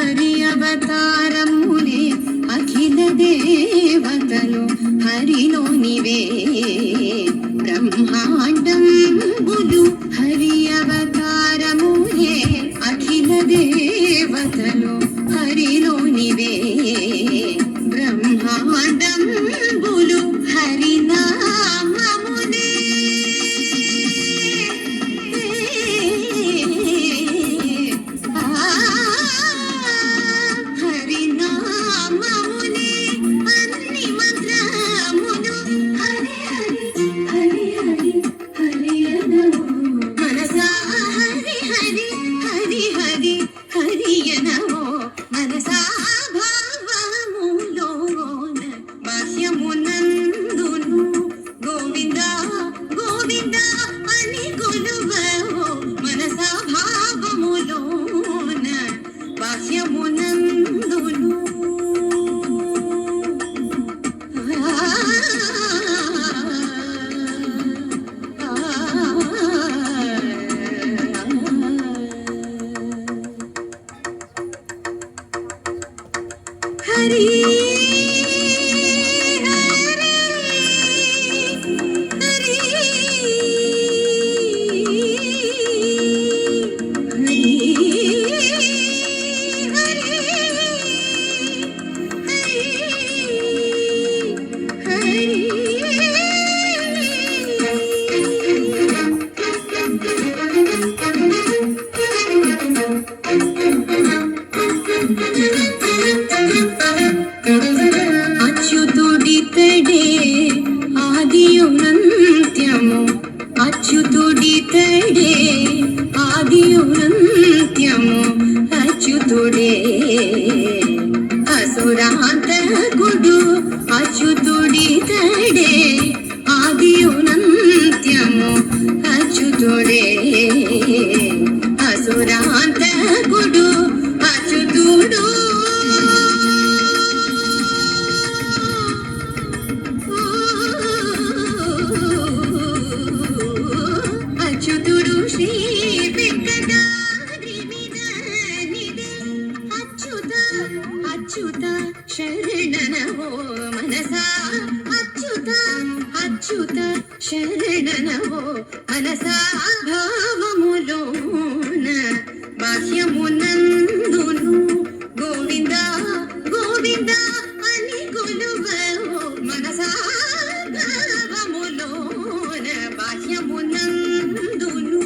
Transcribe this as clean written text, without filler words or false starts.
హరి అవతారములే అఖిల దేవతలు హరిలోనివే బ్రహ్మాండంబులు హరి అవతారములే అఖిల దేవతలు హరిలోనివే బ్రహ్మాండంబులు హరినామమునే హరినామమునే అన్ని మంత్రములు హరి హరి హరి హరి హరియనో మనసా హరి హరి హరి హరి హరియనో మనసా భావములోన బాహ్యమునందును గోవింద గోవింద అని కొలువవో మనసా భావములోన బాహ్యమునందును హరి అచ్యుతుడితడే ఆదియునంత్యము అచ్యుతుడితడే ఆదియునంత్యము అచ్యుతుడే అసురాంతకుడు అచ్యుతుడితడే ఆదియునంత్యము అచ్యుతుడే అసురాంతకుడు అచ్యుతుడు అచ్యుతుడు శ్రీ వెంకటాద్రి మీద అచ్యుత అచ్యుత శరణనవో మనసా అచ్యుత అచ్యుత శరణనవో మనసా భావములోన బాహ్యమునందును గోవింద గోవింద అని కొలువవో మనసా భావములోన బాహ్యమునందును